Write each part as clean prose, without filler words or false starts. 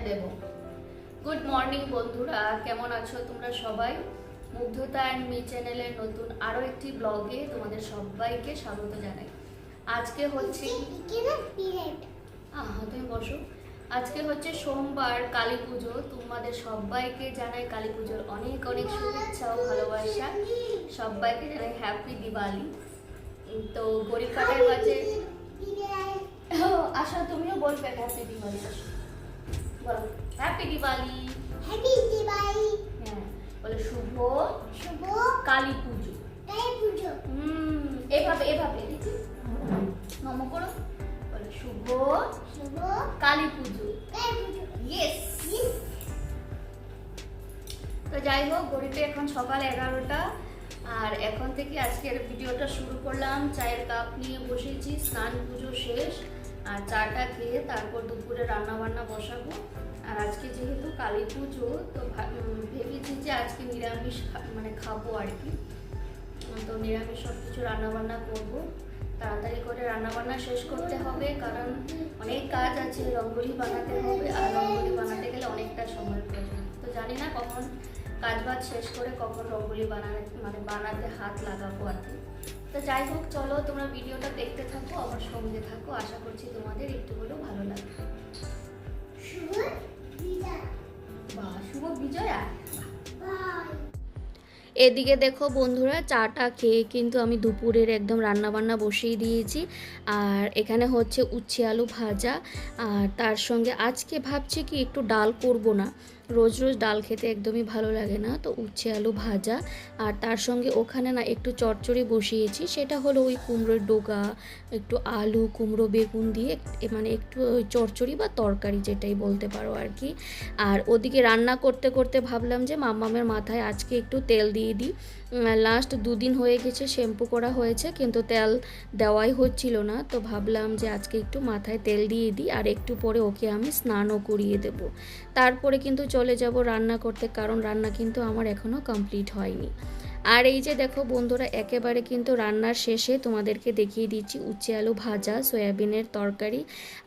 দেব। Good morning বন্ধুরা, কেমন আছো তোমরা সবাই? মুগ্ধতা অ্যান্ড মি চ্যানেলের নতুন আরও একটি ব্লগে তোমাদের সবাইকে স্বাগত জানাই। আজকে হচ্ছে তুমি বসো। আজকে হচ্ছে সোমবার, কালী পুজো। তোমাদের সবাইকে জানাই কালী পুজোর অনেক অনেক শুভেচ্ছা ও ভালোবাসা। সবাইকে জানাই হ্যাপি দিওয়ালি। তো গরিব কাটার বাজে আশা তুমিও বলবে হ্যাপি দিওয়ালি। বলো হ্যাপি দিওয়ালি। হ্যাপি দিওয়ালি। হ্যাঁ বলে শুভ শুভ কালী পুজো। কালী পুজো। এভাবে এভাবে দেখি নম করো। বলে শুভ শুভ কালী পুজো। কালী পুজো। ইয়েস। তো যাই হোক, ঘড়িতে এখন সকাল 11টা, আর এখন থেকে আজকের ভিডিওটা শুরু করলাম। চায়ের কাপ নিয়ে বসেছি, স্নান পুজো শেষ, আর চাটা খেয়ে তারপর দুপুরে রান্না বান্না বসাবো। আর আজকে যেহেতু কালী পুজো, তো ভেবেছি যে আজকে নিরামিষ খাবো আর কি। তো নিরামিষ সব কিছু রান্নাবান্না করবো। তাড়াতাড়ি করে রান্নাবান্না শেষ করতে হবে, কারণ অনেক কাজ আছে। রঙ্গোলি বানাতে হবে, আর রঙ্গোলি বানাতে গেলে অনেকটা সময় প্রয়োজন। তো জানি না কখন কাজ বাজ শেষ করে কখন রঙ্গোলি বানাতে হাত লাগাবো আর কি। তো যাই হোক, চলো তোমরা ভিডিওটা দেখতে থাকো, আমার সঙ্গে থাকো। আশা করছি তোমাদের একটু হলেও ভালো লাগবে। শুভ বিজয়। শুভ বিজয়া। বাই। এদিকে দেখো বন্ধুরা, চাটা খেয়ে কিন্তু আমি দুপুরের একদম রান্নাবান্না বসিয়ে দিয়েছি। আর এখানে হচ্ছে উচ্ছে আলু ভাজা, আর তার সঙ্গে আজকে ভাবছি কি একটু ডাল করব না। রোজ রোজ ডাল খেতে একদমই ভালো লাগে না, তো উচ্ছে আলু ভাজা। আর তার সঙ্গে ওখানে না একটু চচ্চড়ি বসিয়েছি, সেটা হলো ওই কুমড়োর ডোগা, একটু আলু কুমড়ো বেগুন দিয়ে একটু ওই চচ্চড়ি বা তরকারি যেটাই বলতে পারো আর কি। আর ওদিকে রান্না করতে করতে ভাবলাম যে মাম্মামের মাথায় আজকে একটু তেল দিয়ে দিই। লাস্ট 2 দিন হয়ে গেছে শ্যাম্পু করা হয়েছে, কিন্তু তেল দেওয়াই হচ্ছিল না। তো ভাবলাম যে আজকে একটু মাথায় তেল দিয়ে দিই, আর একটু পরে ওকে আমি স্নানও করিয়ে দেব। তারপরে কিন্তু চলে যাব রান্না করতে, কারণ রান্না কিন্তু আমার এখনও কমপ্লিট হয়নি। আর এই যে দেখো বন্ধুরা, একেবারে কিন্তু রান্নার শেষে তোমাদেরকে দেখিয়ে দিচ্ছি উচ্ছে আলু ভাজা, সয়াবিনের তরকারি।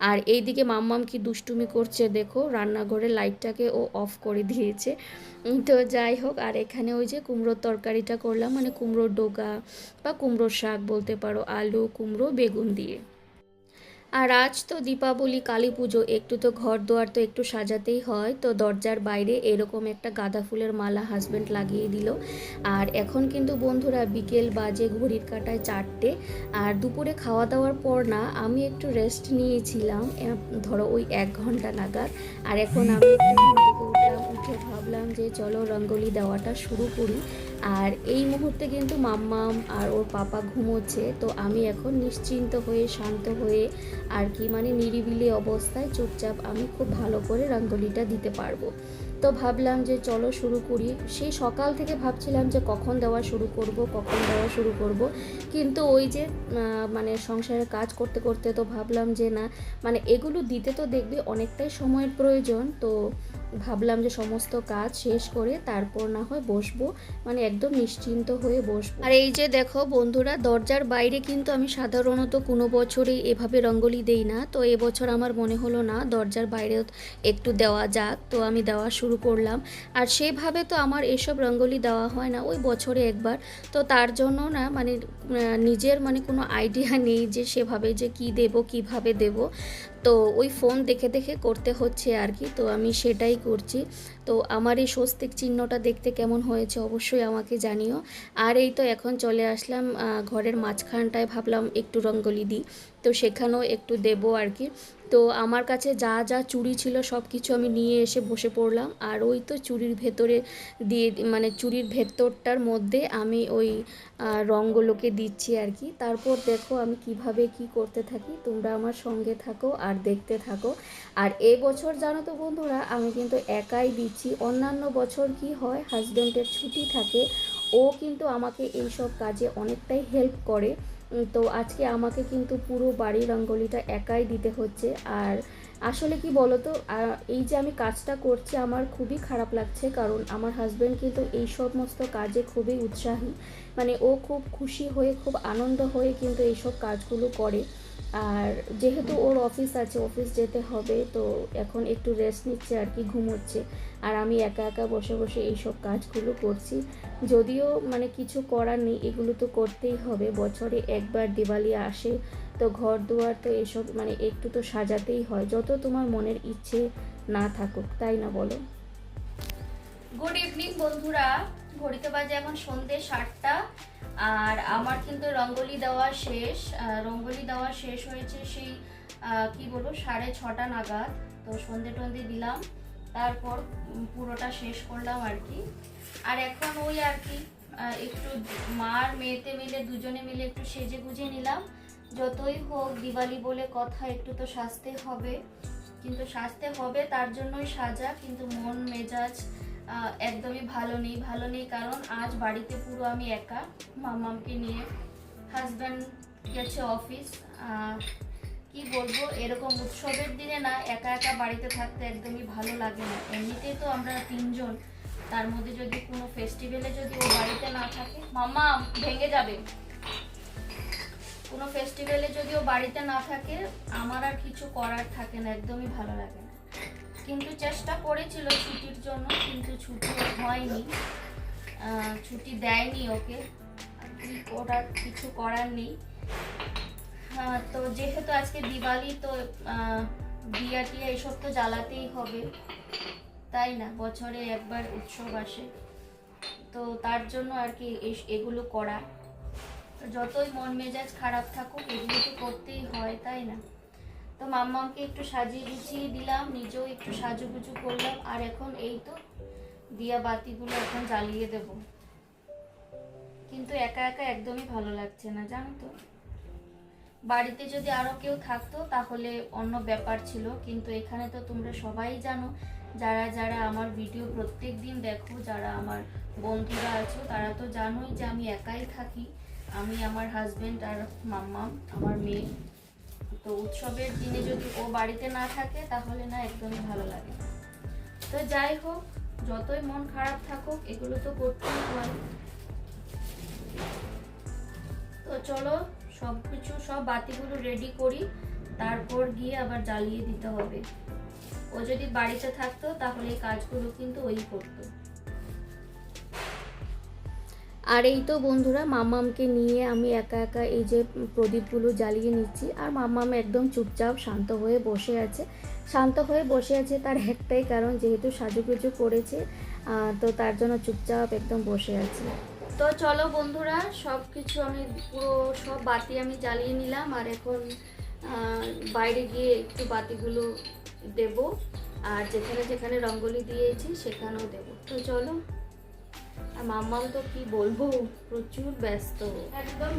আর এইদিকে মাম্মাম কি দুষ্টুমি করছে দেখো, রান্নাঘরের লাইটটাকে ও অফ করে দিয়েছে। তো যাই হোক, আর এখানে ওই যে কুমড়োর তরকারিটা করলাম, কুমড়োর ডোগা বা কুমড়োর শাক বলতে পারো, আলু কুমড়ো বেগুন দিয়ে। আর আজ তো দীপাবলি, কালী পুজো, একটু তো ঘর দুয়ার তো একটু সাজাতেই হয়। তো দরজার বাইরে এরকম একটা গাঁদা ফুলের মালা হাজব্যান্ড লাগিয়ে দিল। আর এখন কিন্তু বন্ধুরা বিকেল বাজে ঘড়ির কাঁটায় 4টে। আর দুপুরে খাওয়া দাওয়ার পর না আমি একটু রেস্ট নিয়েছিলাম, ধরো ওই 1 ঘন্টা নাগাদ। আর এখন আমি একটু ঘুম থেকে উঠলাম, উঠে ভাবলাম যে চলো রঙ্গোলি দেওয়াটা শুরু করি। আর এই মুহূর্তে কিন্তু মাম্মাম আর ওর পাপা ঘুমোচ্ছে, তো আমি এখন নিশ্চিন্ত হয়ে শান্ত হয়ে আর কি নিরিবিলি অবস্থায় চুপচাপ আমি খুব ভালো করে রঙ্গোলিটা দিতে পারবো। তো ভাবলাম যে চলো শুরু করি। সেই সকাল থেকে ভাবছিলাম যে কখন দেওয়া শুরু করব, কিন্তু ওই যে সংসারের কাজ করতে করতে তো ভাবলাম যে না, এগুলো দিতে তো দেখবে অনেকটাই সময়ের প্রয়োজন। তো ভাবলাম যে সমস্ত কাজ শেষ করে তারপর না হয় বসবো, একদম নিশ্চিন্ত হয়ে বসবো। আর এই যে দেখো বন্ধুরা, দরজার বাইরে কিন্তু আমি সাধারণত কোনো বছরই এভাবে রঙ্গোলি দেই না। তো এবছর আমার মনে হলো না দরজার বাইরেও একটু দেওয়া যাক, তো আমি দেওয়া শুরু করলাম। আর সেভাবে তো আমার এসব রঙ্গোলি দেওয়া হয় না, ওই বছরে একবার। তো তার জন্য না নিজের কোনো আইডিয়া নেই যে সেভাবে যে কি দেব, কিভাবে দেব। তো ওই ফোন দেখে দেখে করতে হচ্ছে আর কি। তো আমি সেটাই করছি। তো আমার এই স্বস্তিক চিহ্নটা দেখতে কেমন হয়েছে অবশ্যই আমাকে জানিও। আর এই তো এখন চলে আসলাম ঘরের মাঝখানটায়, ভাবলাম একটু রঙ্গোলি দিই, তো সেখানেও একটু দেব আর কি। তো আমার কাছে যা যা চুড়ি ছিল সব কিছু আমি নিয়ে এসে বসে পড়লাম। আর ওই তো চুড়ির ভেতরে দিয়ে চুড়ির ভেতরটার মধ্যে আমি ওই রঙগুলোকে দিচ্ছি আর কি। তারপর দেখো আমি কিভাবে কি করতে থাকি, তোমরা আমার সঙ্গে থাকো আর দেখতে থাকো। আর এবছর জানো তো বন্ধুরা, আমি কিন্তু একাই দিচ্ছি। অন্যান্য বছর কি হয়, হাজব্যান্ডের ছুটি থাকে, ও কিন্তু আমাকে এই সব কাজে অনেকটাই হেল্প করে। তো আজকে আমাকে কিন্তু পুরো বাড়ির রঙ্গোলিটা একাই দিতে হচ্ছে। আর আসলে কি বলো তো, এই যে আমি কাজটা করছি আমার খুবই খারাপ লাগছে, কারণ আমার হাজব্যান্ড কিন্তু এই সমস্ত কাজে খুবই উৎসাহী। মানে ও খুব খুশি হয়ে, খুব আনন্দ হয়ে কিন্তু এইসব কাজগুলো করে। আর যেহেতু ওর অফিস আছে, অফিস যেতে হবে, তো এখন একটু রেস্ট নিচ্ছে আর কি, ঘুমোচ্ছে। আর আমি একা একা বসে বসে এইসব কাজগুলো করছি। যদিও মানে কিছু করার নেই, এগুলো তো করতেই হবে, বছরে একবার দিওয়ালি আসে, তো ঘর দুয়ার তো এসব মানে একটু তো সাজাতেই হয়, যত তোমার মনের ইচ্ছে না থাকুক, তাই না বলো? গুড ইভিনিং বন্ধুরা, ঘড়িতে বাজে এখন সন্ধে 7টা। আর আমার কিন্তু রঙ্গোলি দেওয়া শেষ। রঙ্গোলি দেওয়া শেষ হয়েছে সেই কি বলবো 6:30 নাগাদ। তো সন্ধে টন্ধে দিলাম, তারপর পুরোটা শেষ করলাম আর কি। আর এখন ওই আর কি একটু মার মেয়েতে মিলে দুজনে মিলে একটু সেজে গুজে নিলাম। যতই হোক দিওয়ালি বলে কথা, একটু তো সাজতে হবে। কিন্তু সাজতে হবে তার জন্যই সাজা, কিন্তু মন মেজাজ একদমই ভালো নেই কারণ আজ বাড়িতে পুরো আমি একা, মাম্মামকে নিয়ে। হাজব্যান্ড গেছে অফিস। কি বলবো, এরকম উৎসবের দিনে না একা একা বাড়িতে থাকতে একদমই ভালো লাগে না। এমনিতেই তো আমরা 3জন, তার মধ্যে যদি কোনো ফেস্টিভ্যালে যদি ও বাড়িতে না থাকে, মাম্মা ভেঙে যাবে, কোনো ফেস্টিভ্যালে যদি ও বাড়িতে না থাকে আমার আর কিছু করার থাকে না, একদমই ভালো লাগে না। কিন্তু চেষ্টা করেছিল ছুটির জন্য, কিন্তু ছুটি হয়নি, ছুটি দেয়নি ওকে। ওটার কিছু করার নেই। তো যেহেতু আজকে দিওয়ালি, তো দিয়া টিয়া এসব তো জ্বালাতেই হবে, তাই না? বছরে একবার উৎসব আসে, তো তার জন্য আর কি এগুলো করা। যতই মন মেজাজ খারাপ থাকুক এগুলো তো করতেই হয়, তাই না? তো মাম্মাকে একটু সাজিয়ে গুছিয়ে দিলাম, নিজেও একটু সাজুগুজু করলাম। আর এখন এই তো দিয়া বাতিগুলো এখন জ্বালিয়ে দেব। কিন্তু একা একা একদমই ভালো লাগছে না, জানো তো। বাড়িতে যদি আরো কেউ থাকতো তাহলে অন্য ব্যাপার ছিল, কিন্তু এখানে তো তোমরা সবাই জানো, যারা যারা আমার ভিডিও প্রত্যেক দিন দেখো, যারা আমার বন্ধুরা আছো, তারা তো জানোই যে আমি একাই থাকি। আমি, আমার হাজবেন্ড আর মাম্মাম, আমার মেয়ে। তো উৎসবের দিনে যদি ও বাড়িতে না থাকে তাহলে না একদমই ভালো লাগে না। তো যাই হোক, যতই মন খারাপ থাকুক এগুলো তো করতেই হয়। তো চলো সবকিছু, সব বাতিগুলো রেডি করি, তারপর গিয়ে আবার জ্বালিয়ে দিতে হবে। ও যদি বাড়িতে থাকতো তাহলে এই কাজগুলো কিন্তু ওই করতো। আর এই তো বন্ধুরা, মাম্মামকে নিয়ে আমি একা একা এই যে প্রদীপগুলো জ্বালিয়ে নিচ্ছি। আর মাম্মাম একদম চুপচাপ শান্ত হয়ে বসে আছে। তার একটাই কারণ, যেহেতু সাজুগুজু করেছে, তো তার জন্য চুপচাপ একদম বসে আছে। তো চলো বন্ধুরা, সব কিছু আমি পুরো সব বাতি আমি জ্বালিয়ে নিলাম। আর এখন বাইরে গিয়ে একটু বাতিগুলো দেব, আর যেখানে যেখানে রঙ্গোলি দিয়েছি সেখানেও দেব। তো চলো। আর মাম্মাম তো কি বলবো, প্রচুর ব্যস্ত একদম।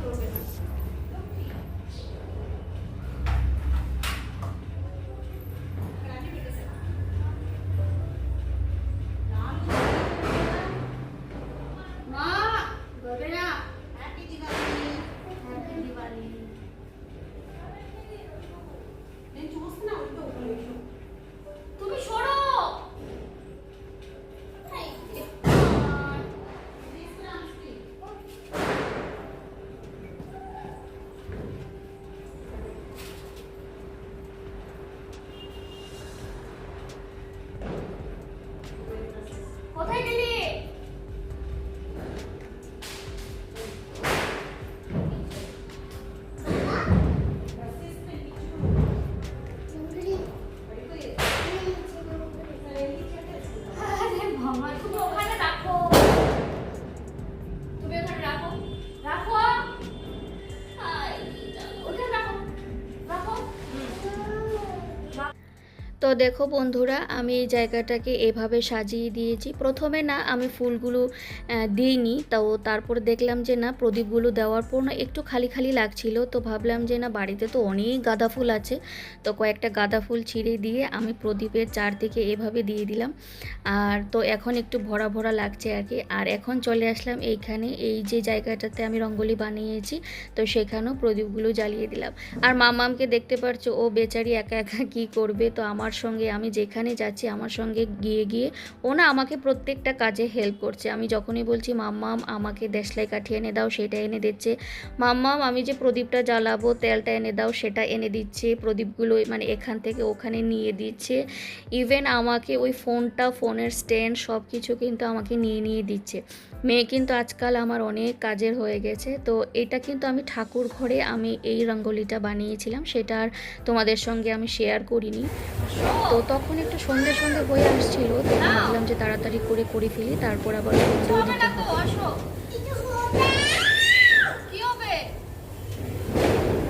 তো দেখো বন্ধুরা, আমি এই জায়গাটাকে এভাবে সাজিয়ে দিয়েছি। প্রথমে না আমি ফুলগুলো দিইনি, তো তারপরে দেখলাম যে না, প্রদীপগুলো দেওয়ার পর না একটু খালি খালি লাগছিল। তো ভাবলাম যে না, বাড়িতে তো অনেক গাঁদা ফুল আছে, তো কয়েকটা গাঁদা ফুল ছিঁড়ে দিয়ে আমি প্রদীপের চারদিকে এভাবে দিয়ে দিলাম। আর তো এখন একটু ভরা ভরা লাগছে আর কি। আর এখন চলে আসলাম এইখানে, এই যে জায়গাটাতে আমি রঙ্গোলি বানিয়েছি, তো সেখানেও প্রদীপগুলো জ্বালিয়ে দিলাম। আর মামামকে দেখতে পারছো, ও বেচারি একা একা কী করবে। তো আমার সঙ্গে আমি যেখানে যাচ্ছি আমার সঙ্গে গিয়ে গিয়ে ও না আমাকে প্রত্যেকটা কাজে হেল্প করছে। আমি যখনই বলছি মাম্মাম আমাকে দেশলাই কাঠি এনে দাও, সেটা এনে দিচ্ছে। মাম্মাম আমি যে প্রদীপটা জ্বালাবো তেলটা এনে দাও, সেটা এনে দিচ্ছে। প্রদীপগুলো মানে এখান থেকে ওখানে নিয়ে দিচ্ছে। ইভেন আমাকে ওই ফোনের স্ট্যান্ড সব কিছু কিন্তু আমাকে নিয়ে নিয়ে দিচ্ছে। মেয়ে কিন্তু আজকাল আমার অনেক কাজের হয়ে গেছে। তো এটা কিন্তু আমি ঠাকুর ঘরে আমি এই রঙ্গোলিটা বানিয়েছিলাম, সেটা আর তোমাদের সঙ্গে আমি শেয়ার করিনি। তো তখন একটু সন্ধে সন্ধে হয়ে আসছিল, তো ভাবলাম যে তাড়াতাড়ি করে করে ফেলি, তারপর আবার সন্ধেও দিতে হবে। কিছু হবে কি হবে?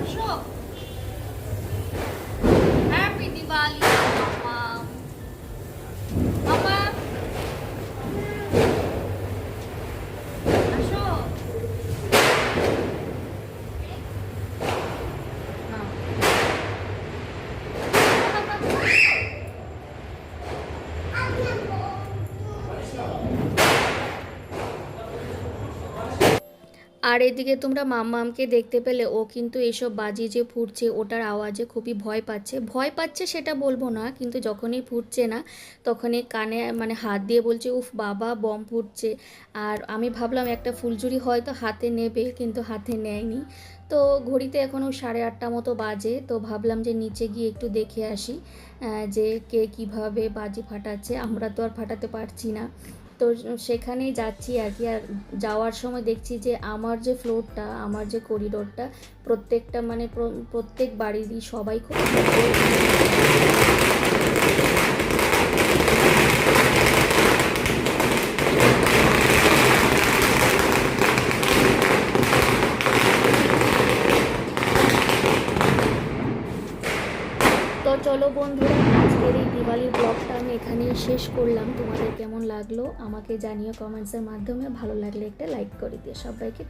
আসো। হ্যাপি দিওয়ালি মামা। মামা আসো। নাও। আর এদিকে তোমরা মাম্মামকে দেখতে পেলে, ও কিন্তু এসব বাজি যে ফুটছে ওটার আওয়াজে খুবই ভয় পাচ্ছে। ভয় পাচ্ছে সেটা বলবো না, কিন্তু যখনই ফুটছে না তখনই কানে মানে হাত দিয়ে বলছে উফ বাবা বম ফুটছে। আর আমি ভাবলাম একটা ফুলঝুরি হয়তো হাতে নেবে, কিন্তু হাতে নেয়নি। তো ঘড়িতে এখনও 8:30 মতো বাজে, তো ভাবলাম যে নিচে গিয়ে একটু দেখে আসি যে কে কীভাবে বাজি ফাটাচ্ছে। আমরা তো আর ফাটাতে পারছি না। তো সেখানেই যাচ্ছি আর কি। আর যাওয়ার সময় দেখছি যে আমার যে ফ্লোরটা, আমার যে করিডোরটা, প্রত্যেকটা মানে প্রত্যেক বাড়িরই সবাই খুব তো চলো বন্ধুরা, আজকের এই দিওয়ালির ব্লগটা আমি এখানেই শেষ করলাম। তোমাদের কেমন লাগলো আমাকে জানিও কমেন্টসের মাধ্যমে। ভালো লাগলে একটা লাইক করে দিও। সবাইকে